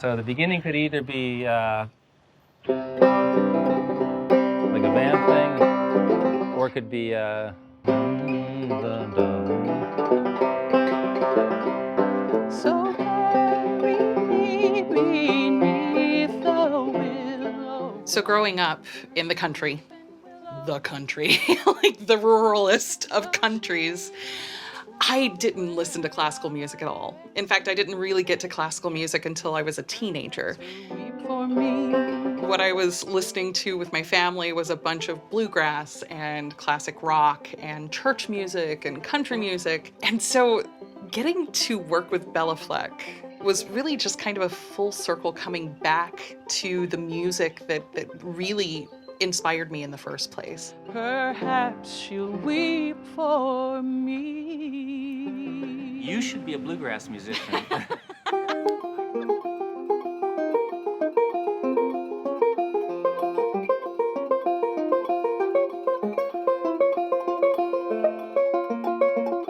So the beginning could either be like a band thing, or it could be so carry me beneath the willow. So growing up in the country, like the ruralest of countries, I didn't listen to classical music at all. In fact, I didn't really get to classical music until I was a teenager. What I was listening to with my family was a bunch of bluegrass and classic rock and church music and country music. And so getting to work with Béla Fleck was really just kind of a full circle coming back to the music that really inspired me in the first place. Perhaps she'll weep for me. You should be a bluegrass musician.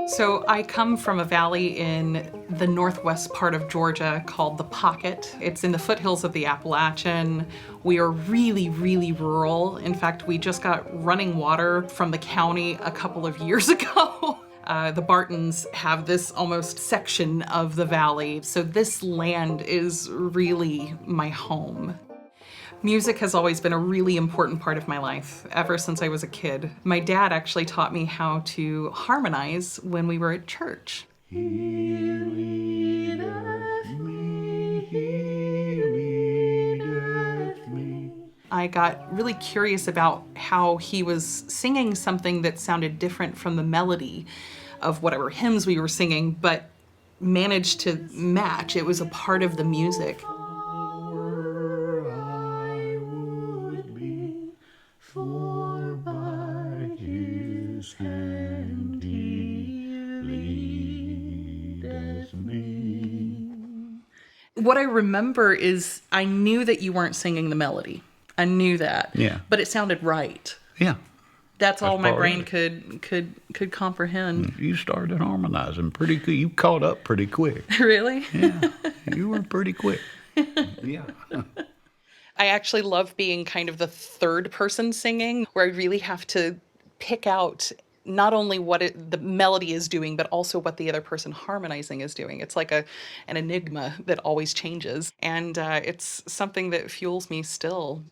So I come from a valley in the northwest part of Georgia called the Pocket. It's in the foothills of the Appalachian. We are really, really rural. In fact, we just got running water from the county a couple of years ago. The Bartons have this almost section of the valley, so this land is really my home. Music has always been a really important part of my life, ever since I was a kid. My dad actually taught me how to harmonize when we were at church. He leadeth me, he leadeth me. I got really curious about how he was singing something that sounded different from the melody of whatever hymns we were singing, but managed to match. It was a part of the music. What I remember is I knew that you weren't singing the melody. I knew that. Yeah. But it sounded right. Yeah. That's all my part of brain it. could comprehend. You started harmonizing pretty good. You caught up pretty quick. Really? Yeah. You were pretty quick. Yeah. I actually love being kind of the third person singing, where I really have to pick out not only what the melody is doing, but also what the other person harmonizing is doing. It's like an enigma that always changes. And it's something that fuels me still.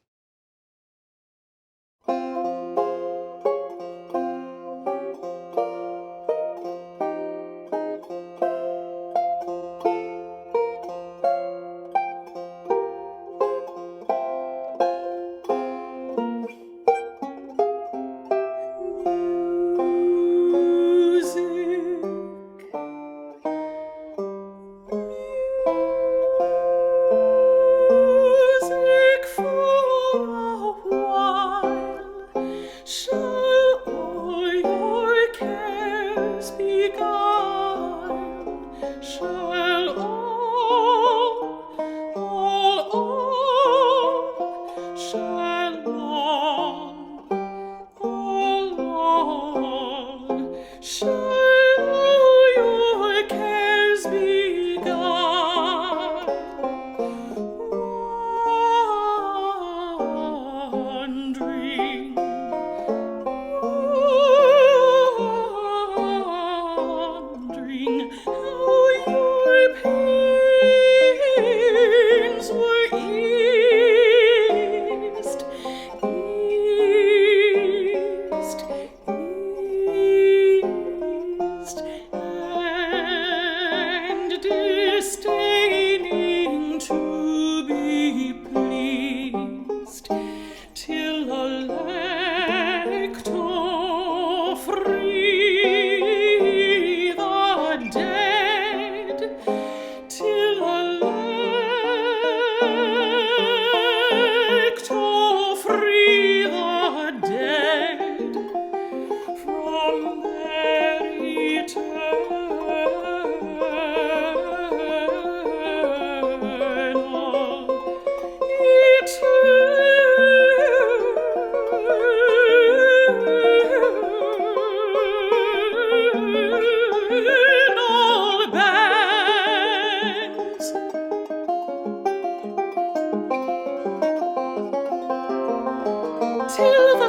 Music for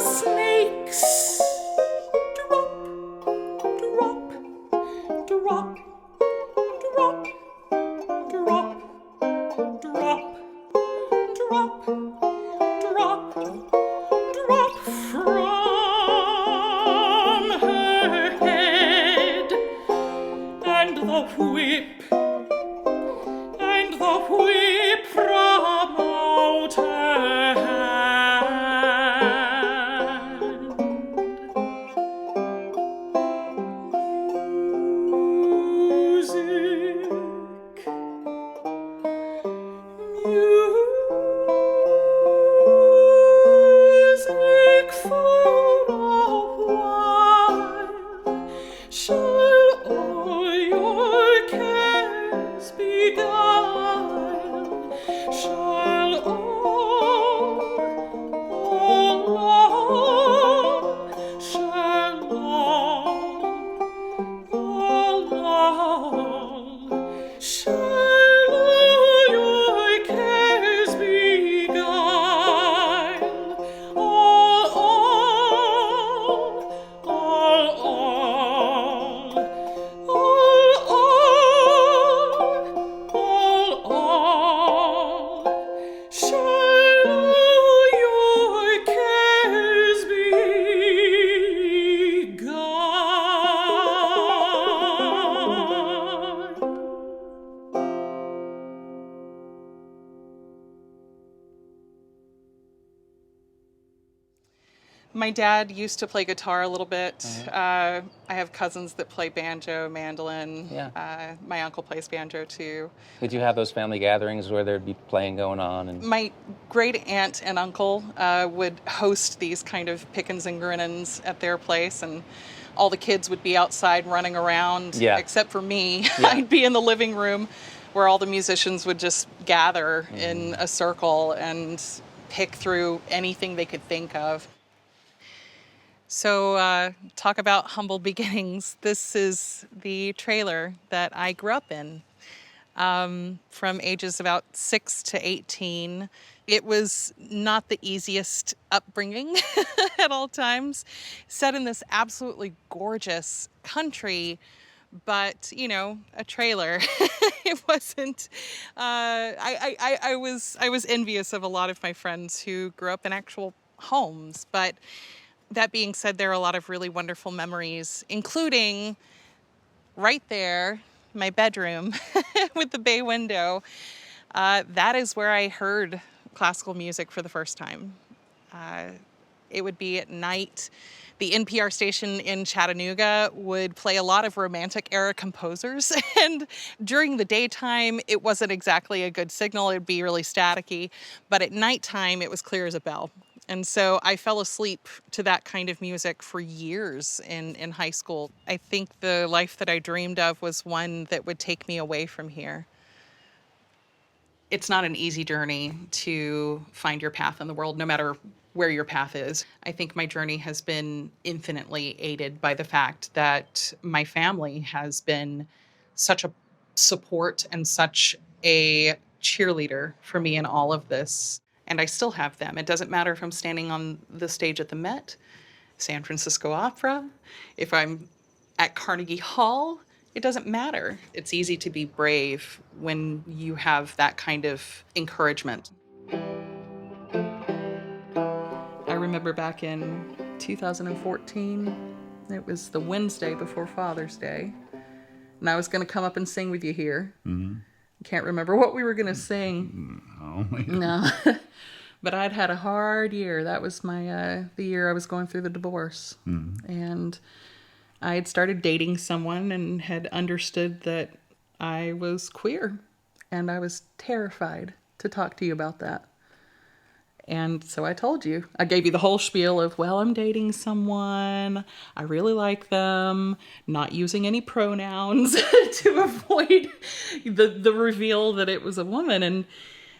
snakes drop, drop, drop, drop, drop, drop, drop, drop, drop from her head, and the whip from out her hand. Music, music for a while, shall all your cares beguile, shall all, shall all, shall all your cares beguile, all, shall all your cares beguile. My dad used to play guitar a little bit. I have cousins that play banjo, mandolin. Yeah. My uncle plays banjo too. Would you have those family gatherings where there'd be playing going on? And My great aunt and uncle would host these kind of pickins and grinnins at their place, and all the kids would be outside running around, Yeah. except for me. Yeah. I'd be in the living room where all the musicians would just gather in a circle and pick through anything they could think of. So talk about humble beginnings. This is the trailer that I grew up in from ages about 6 to 18. It was not the easiest upbringing at all times. Set in this absolutely gorgeous country, but, you know, a trailer. It wasn't, I was envious of a lot of my friends who grew up in actual homes, but that being said, there are a lot of really wonderful memories, including right there, my bedroom with the bay window. That is where I heard classical music for the first time. It would be at night. The NPR station in Chattanooga would play a lot of Romantic era composers, and during the daytime, it wasn't exactly a good signal. It would be really staticky, but at nighttime, it was clear as a bell. And so I fell asleep to that kind of music for years in high school. I think the life that I dreamed of was one that would take me away from here. It's not an easy journey to find your path in the world, no matter where your path is. I think my journey has been infinitely aided by the fact that my family has been such a support and such a cheerleader for me in all of this. And I still have them. It doesn't matter if I'm standing on the stage at the Met, San Francisco Opera, if I'm at Carnegie Hall, it doesn't matter. It's easy to be brave when you have that kind of encouragement. I remember back in 2014, it was the Wednesday before Father's Day, and I was going to come up and sing with you here. Mm-hmm. Can't remember what we were going to sing. No. But I'd had a hard year. That was my the year I was going through the divorce. Mm-hmm. And I had started dating someone and had understood that I was queer. And I was terrified to talk to you about that. And so I told you. I gave you the whole spiel of, well, I'm dating someone. I really like them. Not using any pronouns to avoid the reveal that it was a woman.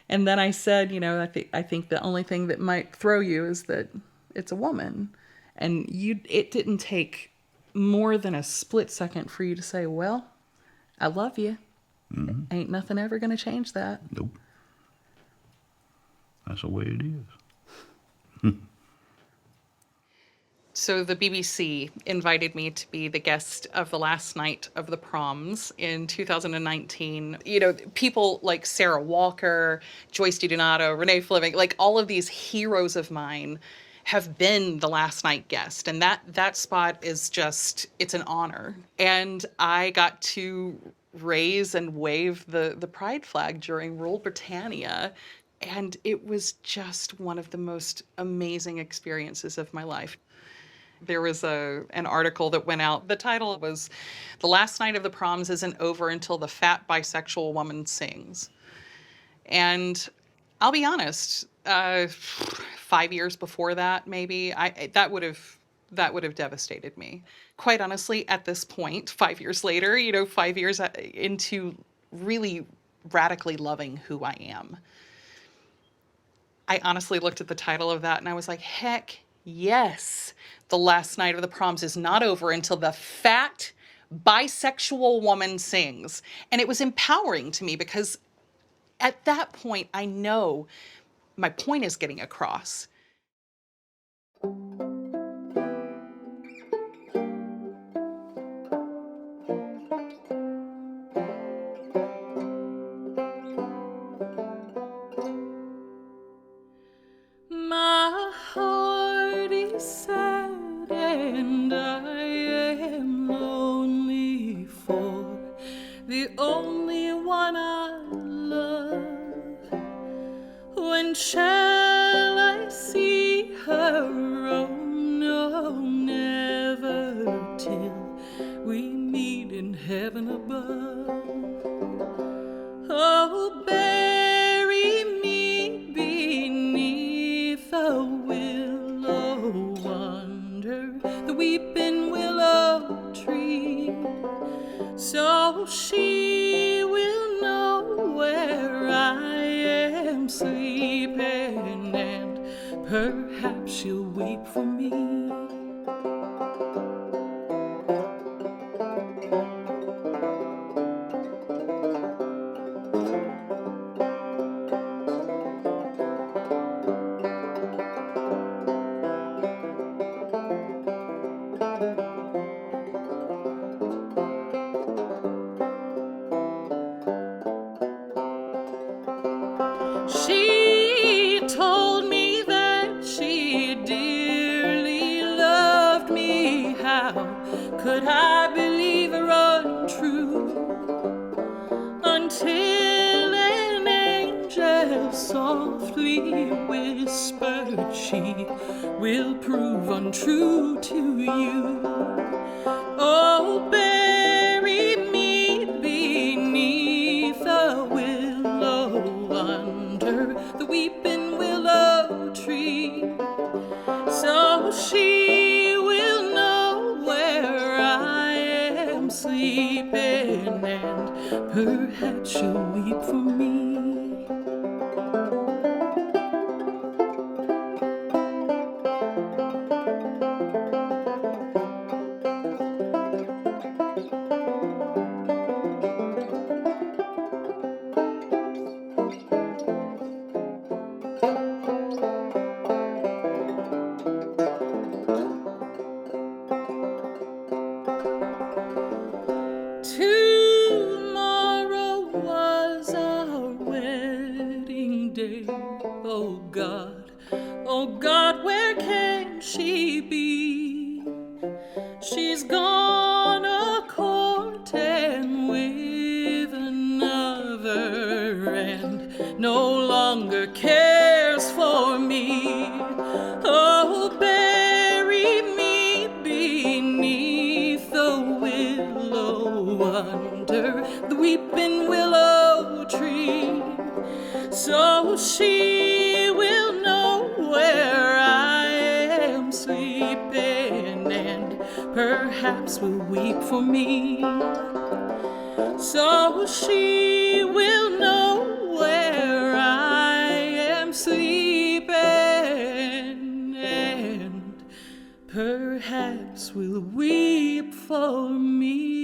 And then I said, you know, I think the only thing that might throw you is that it's a woman. And it didn't take more than a split second for you to say, well, I love you. Mm-hmm. Ain't nothing ever going to change that. Nope. That's the way it is. So the BBC invited me to be the guest of the last night of the proms in 2019. You know, people like Sarah Walker, Joyce DiDonato, Renee Fleming, like all of these heroes of mine have been the last night guest. And that spot is just, it's an honor. And I got to raise and wave the pride flag during Rule Britannia. And it was just one of the most amazing experiences of my life. There was an article that went out. The title was "The Last Night of the Proms Isn't Over Until the Fat Bisexual Woman Sings." And I'll be honest, 5 years before that, maybe, that would have devastated me. Quite honestly, at this point, 5 years later, 5 years into really radically loving who I am, I honestly looked at the title of that and I was like, heck yes. The last night of the proms is not over until the fat bisexual woman sings. And it was empowering to me because at that point, I know my point is getting across. My heart is sad and I am lonely for the only one I love. When shall I see her? Oh no, never till we meet in heaven above. Oh, bury me beneath a willow under the weeping willow tree, so she will know where I am sleeping, and perhaps she'll weep for me. She told me that she dearly loved me. How could I believe her untrue? Until an angel softly whispered she will prove untrue to you. Oh, bury me beneath a willow under the weeping willow tree, so she will know where I am sleeping, and perhaps she'll weep for me. Tomorrow was our wedding day. Oh God, where can she be? She's gone a-courting with another and no longer cares for me. Oh, bury me beneath the willow under the weeping willow tree, so she will know where I am sleeping, and perhaps will weep for me. So she will know where I am sleeping, and perhaps will weep for me.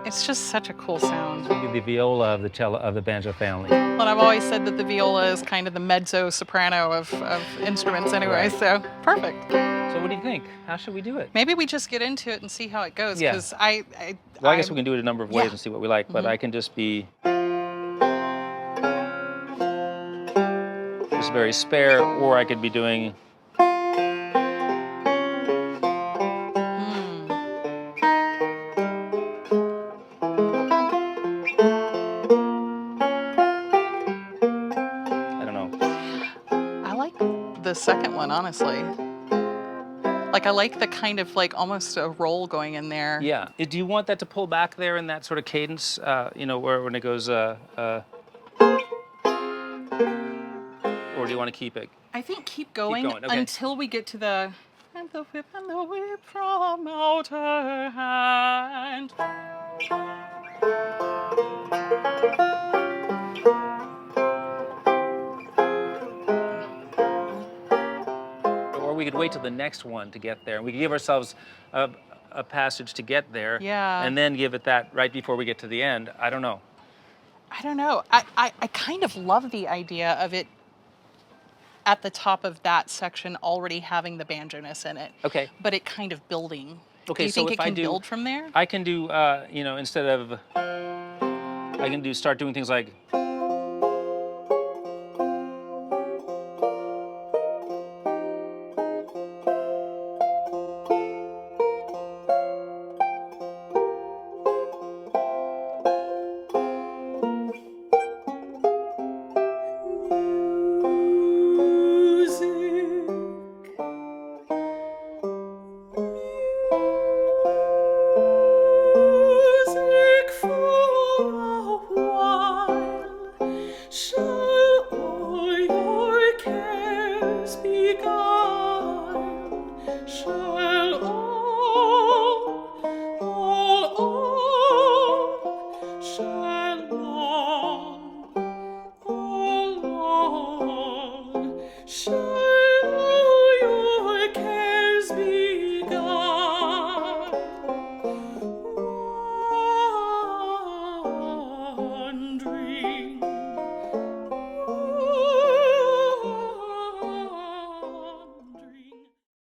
It's just such a cool sound. The viola of the cello of the banjo family. And I've always said that the viola is kind of the mezzo-soprano of instruments anyway, Right. so perfect. So what do you think? How should we do it? Maybe we just get into it and see how it goes, Yeah. because Well, I guess we can do it a number of ways Yeah. and see what we like, but I can just be just very spare, or I could be doing. I don't know. I like the second one, honestly. Like, I like the kind of like almost a roll going in there. Yeah. Do you want that to pull back there in that sort of cadence? Where when it goes. Or do you want to keep it? I think keep going, okay. until we get to the and the whip from out her hand. Or we could wait till the next one to get there. We could give ourselves a passage to get there. Yeah. And then give it that right before we get to the end. I don't know. I don't know. I kind of love the idea of it at the top of that section already having the banjo-ness in it. Okay. But it kind of building. Okay, do you so think if it I can do- build from there? I can do, instead of, I can start doing things like.